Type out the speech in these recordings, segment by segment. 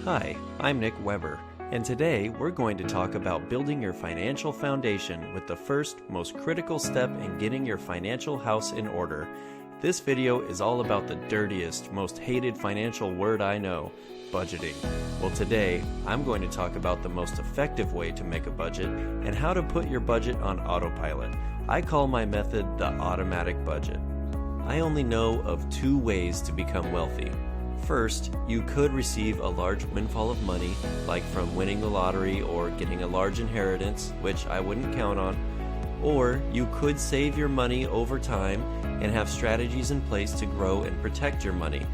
Hi, I'm Nick Weber, and today we're going to talk about building your financial foundation with the first, most critical step in getting your financial house in order. This video is all about the dirtiest, most hated financial word I know, budgeting. Well, today I'm going to talk about the most effective way to make a budget and how to put your budget on autopilot. I call my method the automatic budget. I only know of two ways to become wealthy. First, you could receive a large windfall of money, like from winning the lottery or getting a large inheritance, which I wouldn't count on. Or you could save your money over time and have strategies in place to grow and protect your money.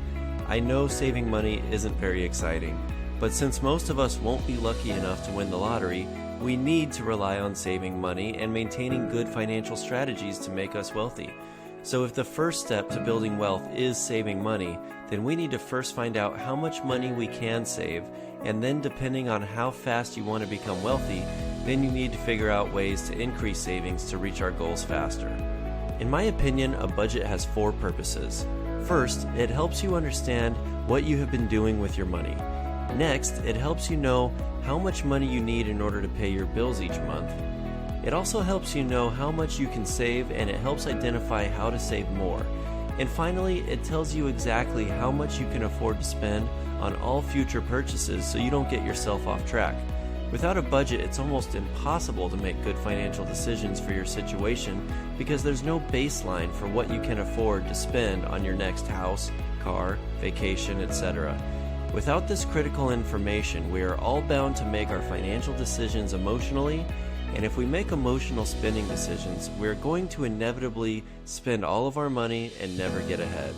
I know saving money isn't very exciting, but since most of us won't be lucky enough to win the lottery, we need to rely on saving money and maintaining good financial strategies to make us wealthy. So if the first step to building wealth is saving money, then we need to first find out how much money we can save, and then depending on how fast you want to become wealthy, then you need to figure out ways to increase savings to reach our goals faster. In my opinion, a budget has four purposes. First, it helps you understand what you have been doing with your money. Next, it helps you know how much money you need in order to pay your bills each month. It also helps you know how much you can save, and it helps identify how to save more. And finally, it tells you exactly how much you can afford to spend on all future purchases so you don't get yourself off track. Without a budget, it's almost impossible to make good financial decisions for your situation because there's no baseline for what you can afford to spend on your next house, car, vacation, etc. Without this critical information, we are all bound to make our financial decisions emotionally. And if we make emotional spending decisions, we're going to inevitably spend all of our money and never get ahead.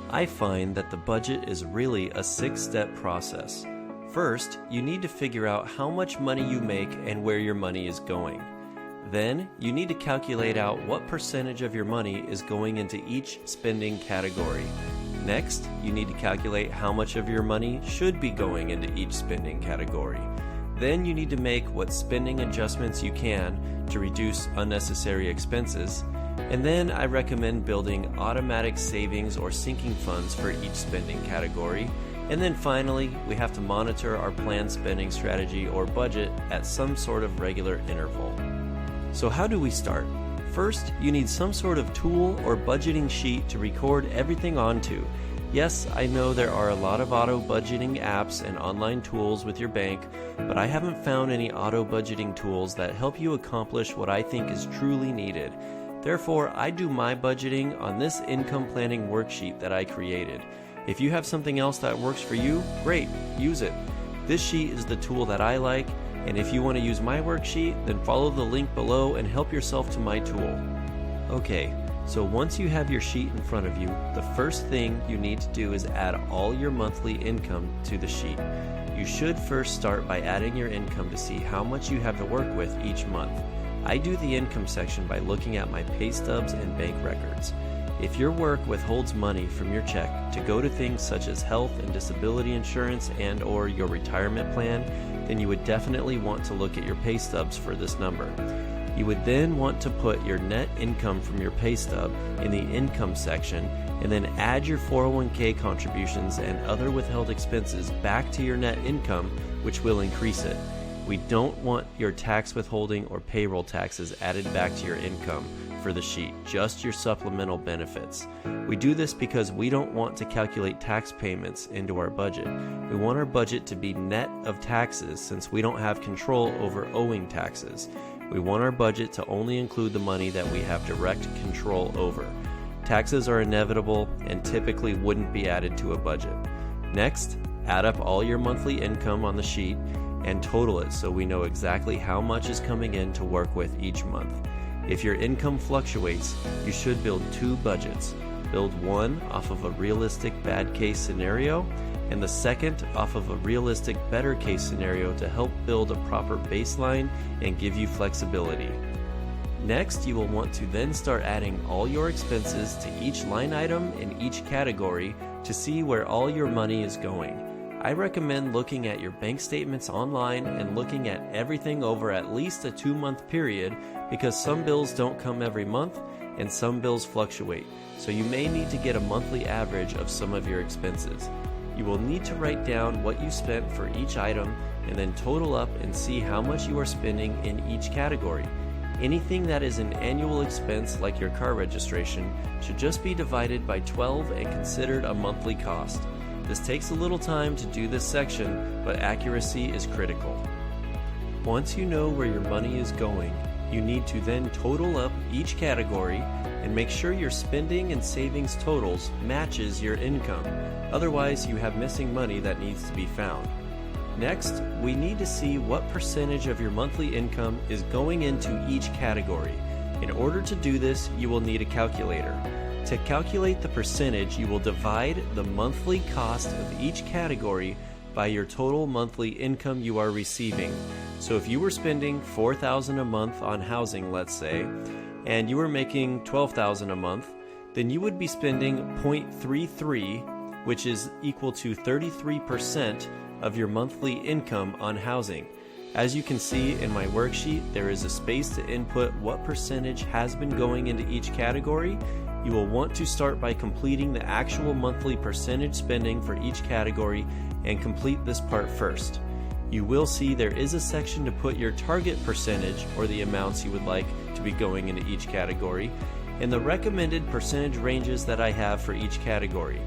I find that the budget is really a 6-step process. First, you need to figure out how much money you make and where your money is going. Then, you need to calculate out what percentage of your money is going into each spending category. Next, you need to calculate how much of your money should be going into each spending category. Then you need to make what spending adjustments you can to reduce unnecessary expenses. And then I recommend building automatic savings or sinking funds for each spending category. And then finally, we have to monitor our planned spending strategy or budget at some sort of regular interval. So how do we start? First, you need some sort of tool or budgeting sheet to record everything onto. Yes, I know there are a lot of auto budgeting apps and online tools with your bank, but I haven't found any auto budgeting tools that help you accomplish what I think is truly needed. Therefore, I do my budgeting on this income planning worksheet that I created. If you have something else that works for you, great, use it. This sheet is the tool that I like, and if you want to use my worksheet, then follow the link below and help yourself to my tool. Okay. So once you have your sheet in front of you, the first thing you need to do is add all your monthly income to the sheet. You should first start by adding your income to see how much you have to work with each month. I do the income section by looking at my pay stubs and bank records. If your work withholds money from your check to go to things such as health and disability insurance and/or your retirement plan, then you would definitely want to look at your pay stubs for this number. You would then want to put your net income from your pay stub in the income section and then add your 401k contributions and other withheld expenses back to your net income, which will increase it. We don't want your tax withholding or payroll taxes added back to your income for the sheet, just your supplemental benefits. We do this because we don't want to calculate tax payments into our budget. We want our budget to be net of taxes since we don't have control over owing taxes. We want our budget to only include the money that we have direct control over. Taxes are inevitable and typically wouldn't be added to a budget. Next, add up all your monthly income on the sheet and total it so we know exactly how much is coming in to work with each month. If your income fluctuates, you should build two budgets. Build one off of a realistic bad case scenario, and the second off of a realistic better case scenario to help build a proper baseline and give you flexibility. Next, you will want to then start adding all your expenses to each line item in each category to see where all your money is going. I recommend looking at your bank statements online and looking at everything over at least a 2-month period because some bills don't come every month and some bills fluctuate, so you may need to get a monthly average of some of your expenses. you will need to write down what you spent for each item and then total up and see how much you are spending in each category. Anything that is an annual expense like your car registration should just be divided by 12 and considered a monthly cost. This takes a little time to do this section, but accuracy is critical. Once you know where your money is going, you need to then total up each category and make sure your spending and savings totals matches your income. Otherwise, you have missing money that needs to be found. Next, we need to see what percentage of your monthly income is going into each category. In order to do this, you will need a calculator. To calculate the percentage, you will divide the monthly cost of each category by your total monthly income you are receiving. So if you were spending $4,000 a month on housing, let's say, and you were making $12,000 a month, then you would be spending 0.33, which is equal to 33% of your monthly income on housing. As you can see in my worksheet, there is a space to input what percentage has been going into each category. You will want to start by completing the actual monthly percentage spending for each category and complete this part first. You will see there is a section to put your target percentage, or the amounts you would like to be going into each category, and the recommended percentage ranges that I have for each category.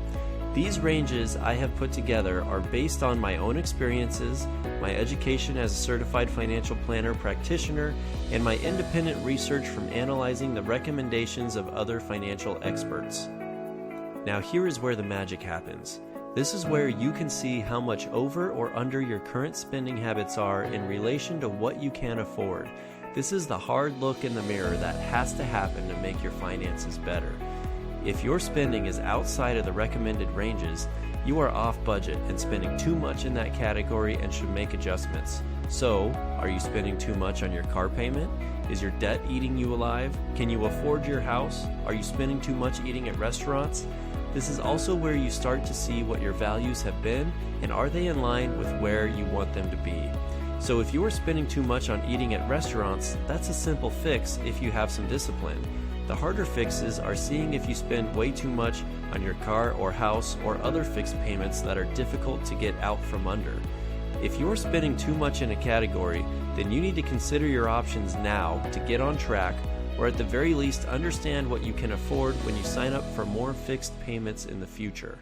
These ranges I have put together are based on my own experiences, my education as a certified financial planner practitioner, and my independent research from analyzing the recommendations of other financial experts. Now here is where the magic happens. This is where you can see how much over or under your current spending habits are in relation to what you can afford. This is the hard look in the mirror that has to happen to make your finances better. If your spending is outside of the recommended ranges, you are off budget and spending too much in that category and should make adjustments. So, are you spending too much on your car payment? Is your debt eating you alive? Can you afford your house? Are you spending too much eating at restaurants? This is also where you start to see what your values have been and are they in line with where you want them to be. So if you are spending too much on eating at restaurants, that's a simple fix if you have some discipline. The harder fixes are seeing if you spend way too much on your car or house or other fixed payments that are difficult to get out from under. If you're spending too much in a category, then you need to consider your options now to get on track, or at the very least understand what you can afford when you sign up for more fixed payments in the future.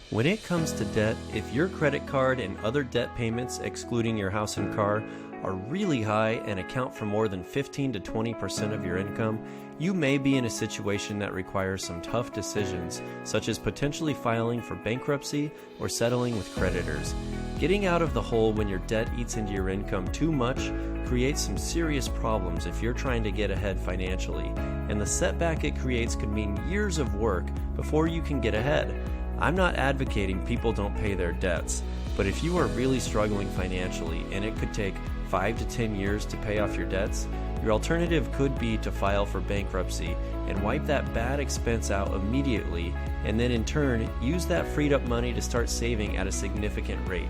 When it comes to debt, if your credit card and other debt payments, excluding your house and car, are really high and account for more than 15 to 20% of your income, you may be in a situation that requires some tough decisions, such as potentially filing for bankruptcy or settling with creditors. Getting out of the hole when your debt eats into your income too much creates some serious problems if you're trying to get ahead financially, and the setback it creates could mean years of work before you can get ahead. I'm not advocating people don't pay their debts, but if you are really struggling financially and it could take 5 to 10 years to pay off your debts, your alternative could be to file for bankruptcy and wipe that bad expense out immediately, and then in turn use that freed up money to start saving at a significant rate.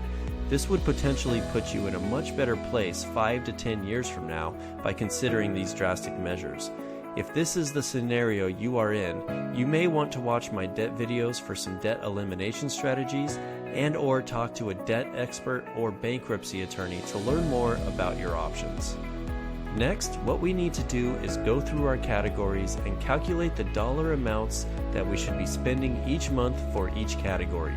This would potentially put you in a much better place 5 to 10 years from now by considering these drastic measures. If this is the scenario you are in, you may want to watch my debt videos for some debt elimination strategies and/or talk to a debt expert or bankruptcy attorney to learn more about your options. Next, what we need to do is go through our categories and calculate the dollar amounts that we should be spending each month for each category.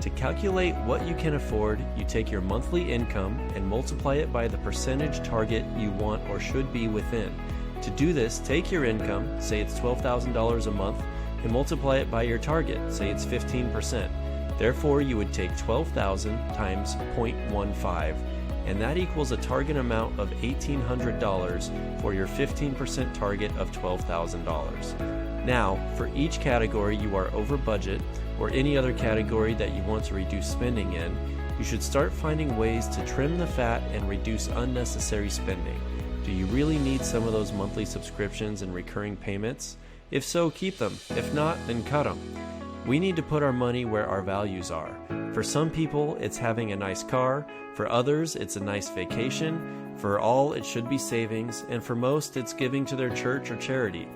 To calculate what you can afford, you take your monthly income and multiply it by the percentage target you want or should be within. To do this, take your income, say it's $12,000 a month, and multiply it by your target, say it's 15%. Therefore, you would take 12,000 times 0.15, and that equals a target amount of $1,800 for your 15% target of $12,000. Now, for each category you are over budget, or any other category that you want to reduce spending in, you should start finding ways to trim the fat and reduce unnecessary spending. Do you really need some of those monthly subscriptions and recurring payments? If so, keep them. If not, then cut them. We need to put our money where our values are. For some people, it's having a nice car. For others, it's a nice vacation. For all, it should be savings. And for most, it's giving to their church or charity.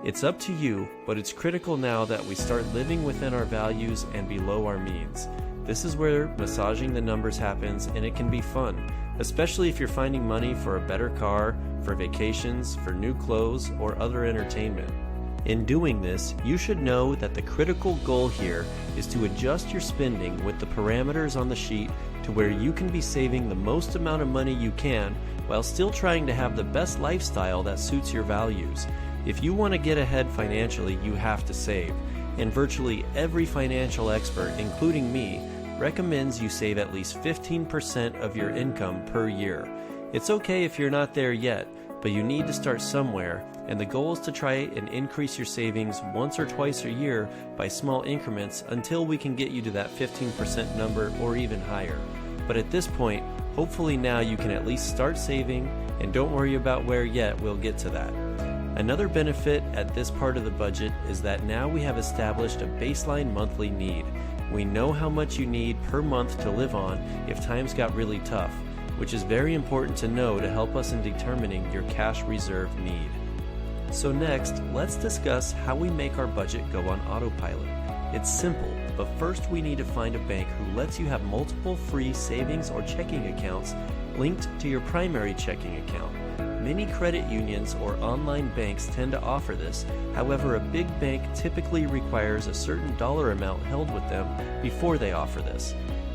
It's up to you, but it's critical now that we start living within our values and below our means. This is where massaging the numbers happens, and it can be fun, especially if you're finding money for a better car, for vacations, for new clothes, or other entertainment. In doing this, you should know that the critical goal here is to adjust your spending with the parameters on the sheet to where you can be saving the most amount of money you can while still trying to have the best lifestyle that suits your values. If you want to get ahead financially, you have to save, and virtually every financial expert, including me, recommends you save at least 15% of your income per year. It's okay if you're not there yet, but you need to start somewhere, and the goal is to try and increase your savings once or twice a year by small increments until we can get you to that 15% number or even higher. But at this point, hopefully now you can at least start saving, and don't worry about where yet, we'll get to that. Another benefit at this part of the budget is that now we have established a baseline monthly need. We know how much you need per month to live on if times got really tough, which is very important to know to help us in determining your cash reserve need. So next, let's discuss how we make our budget go on autopilot. It's simple, but first we need to find a bank who lets you have multiple free savings or checking accounts linked to your primary checking account. Many credit unions or online banks tend to offer this. However, a big bank typically requires a certain dollar amount held with them before they offer this.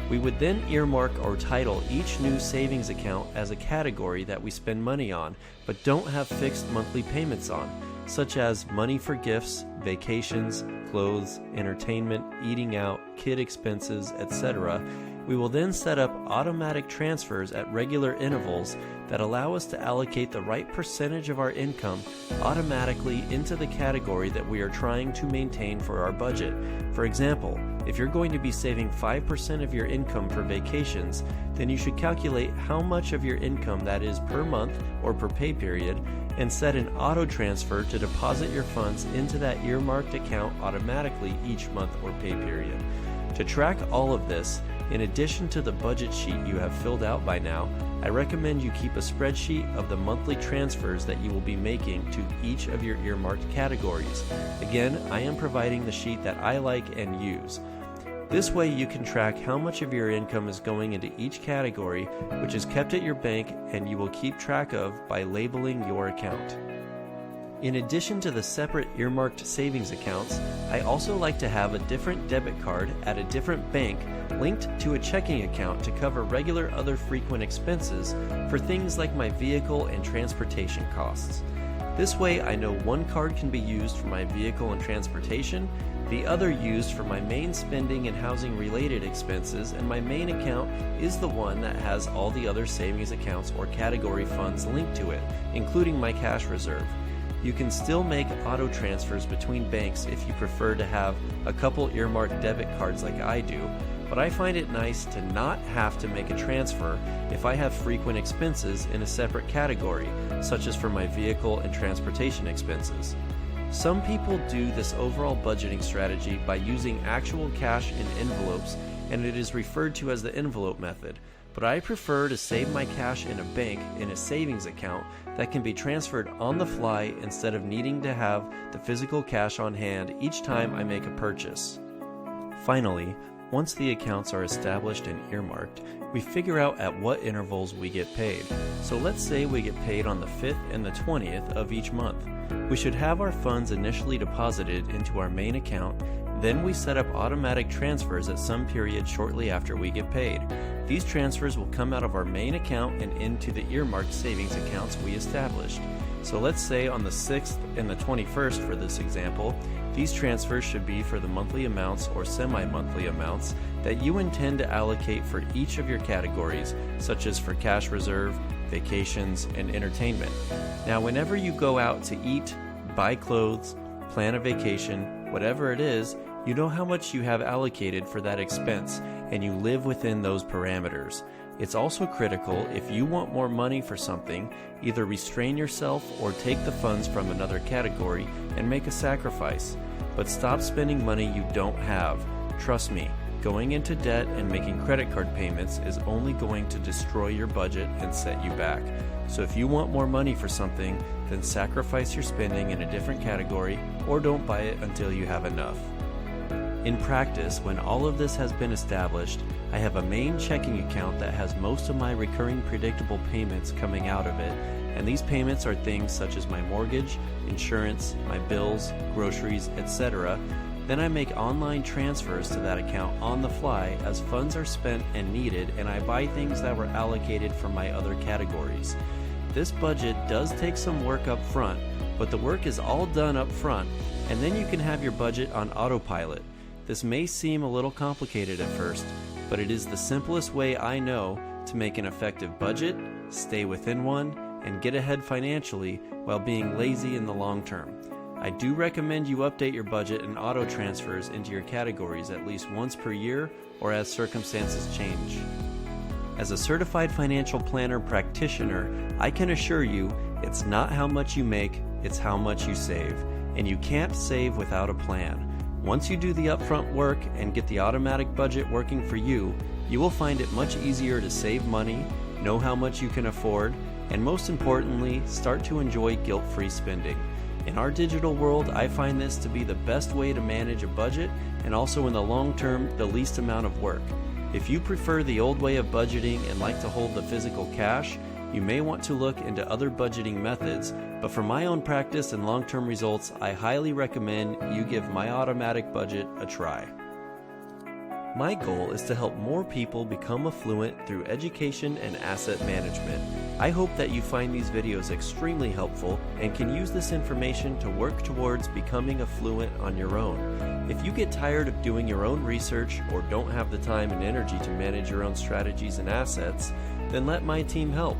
We would then earmark or title each new savings account as a category that we spend money on, but don't have fixed monthly payments on, such as money for gifts, vacations, clothes, entertainment, eating out, kid expenses, etc. We will then set up automatic transfers at regular intervals that allow us to allocate the right percentage of our income automatically into the category that we are trying to maintain for our budget. For example, if you're going to be saving 5% of your income for vacations, then you should calculate how much of your income that is per month or per pay period and set an auto transfer to deposit your funds into that earmarked account automatically each month or pay period. To track all of this, in addition to the budget sheet you have filled out by now, I recommend you keep a spreadsheet of the monthly transfers that you will be making to each of your earmarked categories. Again, I am providing the sheet that I like and use. This way you can track how much of your income is going into each category, which is kept at your bank and you will keep track of by labeling your account. In addition to the separate earmarked savings accounts, I also like to have a different debit card at a different bank linked to a checking account to cover regular other frequent expenses for things like my vehicle and transportation costs. This way I know one card can be used for my vehicle and transportation, the other used for my main spending and housing related expenses, and my main account is the one that has all the other savings accounts or category funds linked to it, including my cash reserve. You can still make auto transfers between banks if you prefer to have a couple earmarked debit cards like I do, but I find it nice to not have to make a transfer if I have frequent expenses in a separate category, such as for my vehicle and transportation expenses. Some people do this overall budgeting strategy by using actual cash in envelopes, and it is referred to as the envelope method. But I prefer to save my cash in a bank in a savings account that can be transferred on the fly instead of needing to have the physical cash on hand each time I make a purchase. Finally, once the accounts are established and earmarked, we figure out at what intervals we get paid. So let's say we get paid on the 5th and the 20th of each month. We should have our funds initially deposited into our main account. Then we set up automatic transfers at some period shortly after we get paid. These transfers will come out of our main account and into the earmarked savings accounts we established. So let's say on the 6th and the 21st for this example, these transfers should be for the monthly amounts or semi-monthly amounts that you intend to allocate for each of your categories, such as for cash reserve, vacations, and entertainment. Now, whenever you go out to eat, buy clothes, plan a vacation, whatever it is, you know how much you have allocated for that expense, and you live within those parameters. It's also critical, if you want more money for something, either restrain yourself or take the funds from another category and make a sacrifice. But stop spending money you don't have. Trust me, Going into debt and making credit card payments is only going to destroy your budget and set you back. So if you want more money for something, then sacrifice your spending in a different category or don't buy it until you have enough. In practice, when all of this has been established, I have a main checking account that has most of my recurring predictable payments coming out of it, and these payments are things such as my mortgage, insurance, my bills, groceries, etc. Then I make online transfers to that account on the fly as funds are spent and needed, and I buy things that were allocated from my other categories. This budget does take some work up front, but the work is all done up front, and then you can have your budget on autopilot. This may seem a little complicated at first, but it is the simplest way I know to make an effective budget, stay within one, and get ahead financially while being lazy in the long term. I do recommend you update your budget and auto transfers into your categories at least once per year or as circumstances change. As a certified financial planner practitioner, I can assure you it's not how much you make, it's how much you save, and you can't save without a plan. Once you do the upfront work and get the automatic budget working for you, you will find it much easier to save money, know how much you can afford, and most importantly, start to enjoy guilt-free spending. In our digital world, I find this to be the best way to manage a budget and also in the long term, the least amount of work. If you prefer the old way of budgeting and like to hold the physical cash, you may want to look into other budgeting methods, but for my own practice and long-term results, I highly recommend you give my automatic budget a try. My goal is to help more people become affluent through education and asset management. I hope that you find these videos extremely helpful and can use this information to work towards becoming affluent on your own. If you get tired of doing your own research or don't have the time and energy to manage your own strategies and assets, then let my team help.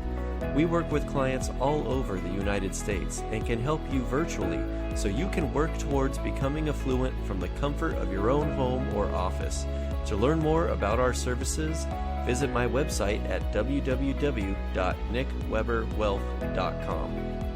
We work with clients all over the United States and can help you virtually so you can work towards becoming affluent from the comfort of your own home or office. To learn more about our services, visit my website at www.nickweberwealth.com.